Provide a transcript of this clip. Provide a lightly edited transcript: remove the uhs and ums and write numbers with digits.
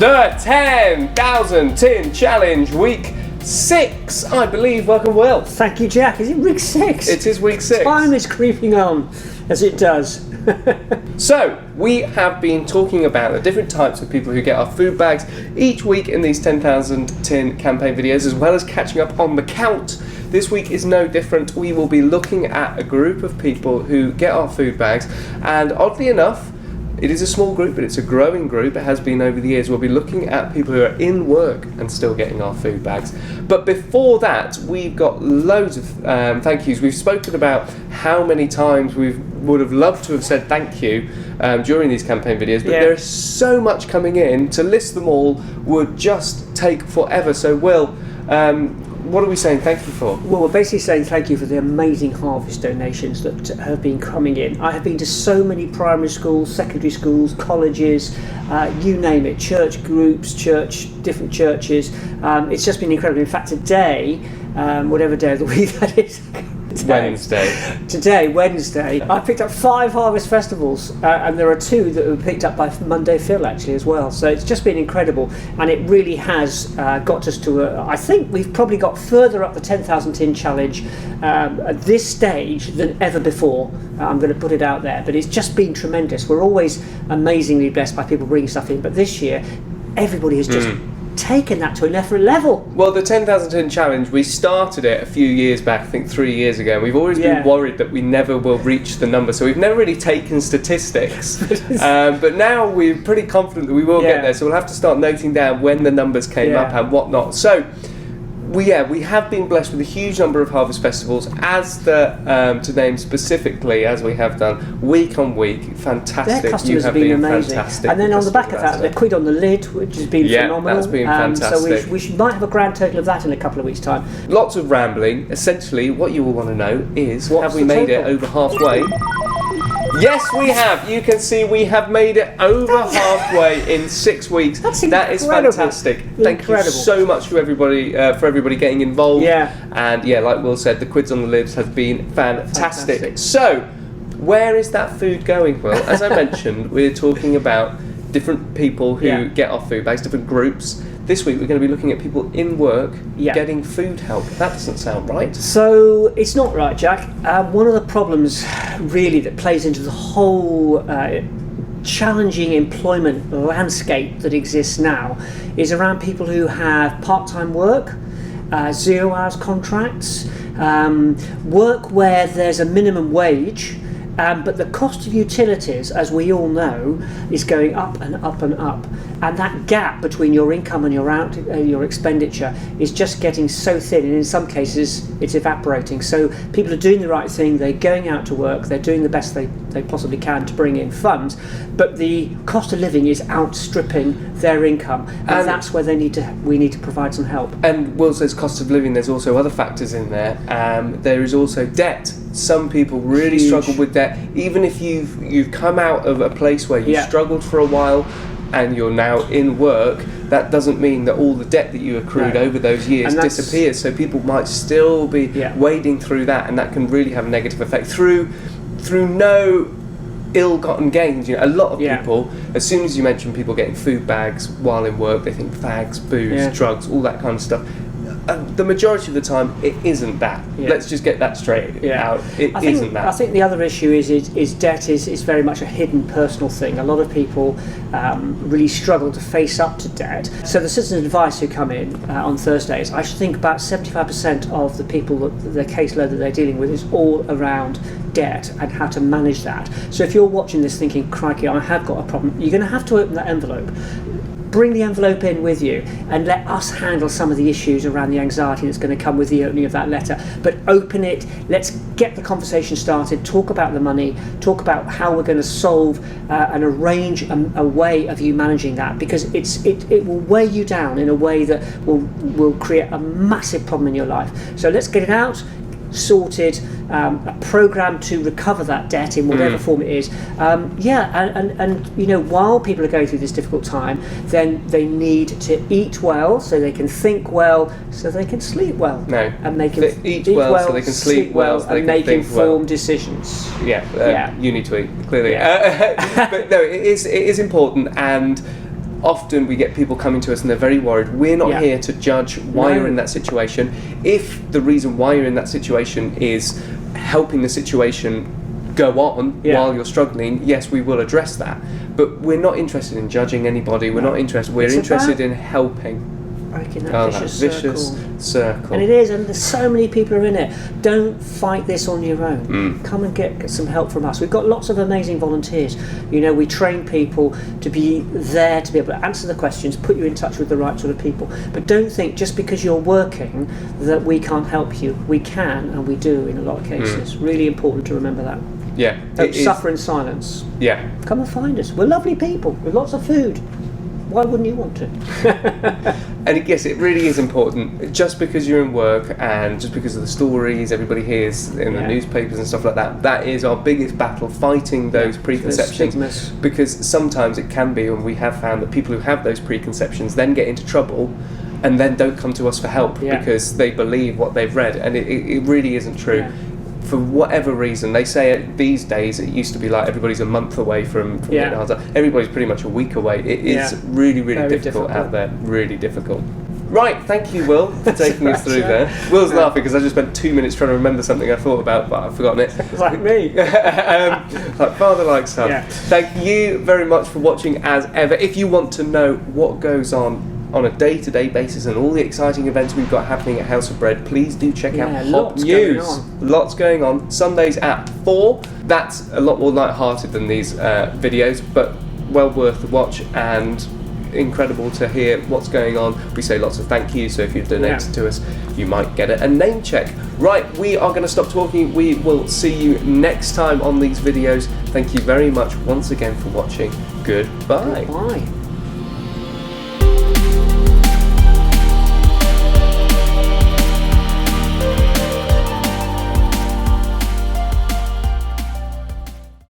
The 10,000 Tin Challenge Week 6, I believe. Welcome, Will. Thank you, Jack. Is it week 6? It is week 6. Time is creeping on, as it does. So, we have been talking about the different types of people who get our food bags each week in these 10,000 Tin campaign videos, as well as catching up on the count. This week is no different. We will be looking at a group of people who get our food bags, and oddly enough, it is a small group, but it's a growing group. It has been over the years. We'll be looking at people who are in work and still getting our food bags. But before that, we've got loads of thank yous. We've spoken about how many times we would have loved to have said thank you during these campaign videos, but there is so much coming in. To list them all would just take forever. So, Will, what are we saying thank you for? Well, we're basically saying thank you for the amazing harvest donations that have been coming in. I have been to so many primary schools, secondary schools, colleges, you name it, church groups, different churches. It's just been incredible. In fact, today, whatever day of the week that is, Wednesday, I picked up 5 harvest festivals, and there are 2 that were picked up by Monday Phil actually as well. So it's just been incredible, and it really has got us to I think we've probably got further up the 10,000 Tin Challenge at this stage than ever before. I'm going to put it out there, but it's just been tremendous. We're always amazingly blessed by people bringing stuff in, but this year everybody has just taken that to a different level. Well, the 10,000 Tin Challenge, we started it a few years back, I think 3 years ago, and we've always been worried that we never will reach the number, so we've never really taken statistics. But now we're pretty confident that we will get there, so we'll have to start noting down when the numbers came up and whatnot. So, we have been blessed with a huge number of harvest festivals, as to name specifically, as we have done week on week. Fantastic. Their customers have been amazing. Fantastic. And then on the back of that, the quid on the lid, which has been phenomenal. That's been fantastic. So we might have a grand total of that in a couple of weeks' time. Lots of rambling. Essentially, what you will want to know is, have we made it over halfway? Yes, we have. You can see we have made it over halfway in 6 weeks. That is fantastic. Thank you so much to everybody for everybody getting involved. And like Will said, the quids on the lids has been fantastic. So, where is that food going, Will? As I mentioned, we're talking about different people who get our food bags, different groups. This week we're going to be looking at people in work getting food help. That doesn't sound right. So it's not right, Jack. One of the problems really that plays into the whole challenging employment landscape that exists now is around people who have part-time work, 0 hours contracts, work where there's a minimum wage, but the cost of utilities, as we all know, is going up and up and up, and that gap between your income and your expenditure is just getting so thin, and in some cases it's evaporating. So people are doing the right thing, they're going out to work, they're doing the best they possibly can to bring in funds, but the cost of living is outstripping their income, and that's where we need to provide some help. And Will says cost of living, there's also other factors in there. There is also debt. Some people really struggle with debt. Even if you've come out of a place where you struggled for a while and you're now in work, that doesn't mean that all the debt that you accrued over those years disappears. So people might still be wading through that, and that can really have a negative effect through no ill-gotten gains. A lot of people, as soon as you mention people getting food bags while in work, they think fags, booze, drugs, all that kind of stuff. The majority of the time, it isn't that. Let's just get that straight out. It isn't that. I think the other issue is debt is very much a hidden personal thing. A lot of people really struggle to face up to debt. So the Citizens Advice who come in on Thursdays, I should think about 75% of the people, the caseload that they're dealing with is all around debt and how to manage that. So if you're watching this thinking, crikey, I have got a problem, you're going to have to open that envelope. Bring the envelope in with you and let us handle some of the issues around the anxiety that's going to come with the opening of that letter. But open it, let's get the conversation started, talk about the money, talk about how we're going to solve and arrange a way of you managing that, because it will weigh you down in a way that will create a massive problem in your life. So let's get it out, sorted, a program to recover that debt in whatever form it is. And while people are going through this difficult time, then they need to eat well so they can think well, so they can sleep well. And they can eat well so they can sleep well, so they and can make think informed decisions. You need to eat, clearly. But no, it is important, and often we get people coming to us and they're very worried. We're not Yeah. here to judge why No. you're in that situation. If the reason why you're in that situation is helping the situation go on Yeah. while you're struggling, yes, we will address that. But we're not interested in judging anybody. We're No. not interested. We're It's interested about in helping. breaking that Oh, vicious that vicious circle. circle. And it is, and there's so many people are in it. Don't fight this on your own. Mm. Come and get some help from us. We've got lots of amazing volunteers. You know, we train people to be there to be able to answer the questions, put you in touch with the right sort of people. But don't think just because you're working that we can't help you. We can, and we do in a lot of cases. Really important to remember that. Yeah. Don't it is- suffer in silence. Yeah. Come and find us. We're lovely people with lots of food. Why wouldn't you want to? And yes, it really is important. Just because you're in work and just because of the stories everybody hears in the Yeah. newspapers and stuff like that, that is our biggest battle, fighting those preconceptions. stigmas. Because sometimes it can be, and we have found that people who have those preconceptions then get into trouble and then don't come to us for help Yeah. because they believe what they've read, and it really isn't true. Yeah. For whatever reason, they say it, these days it used to be like everybody's a month away from Yeah. getting answer. Everybody's pretty much a week away. It is Yeah. really Very difficult out difficult. there, really difficult. Right, thank you, Will, for taking us through right, there. Will's laughing because I just spent 2 minutes trying to remember something I thought about, but I've forgotten it. Like me. Like father, like son. Yeah. Thank you very much for watching as ever. If you want to know what goes on a day-to-day basis and all the exciting events we've got happening at House of Bread, please do check out Yeah, Hop lots going News. on. Lots going on. Sundays at 4. That's a lot more light-hearted than these videos, but well worth the watch and incredible to hear what's going on. We say lots of thank you, so if you've donated to us, you might get a name check. Right, we are going to stop talking. We will see you next time on these videos. Thank you very much once again for watching. Goodbye. Bye.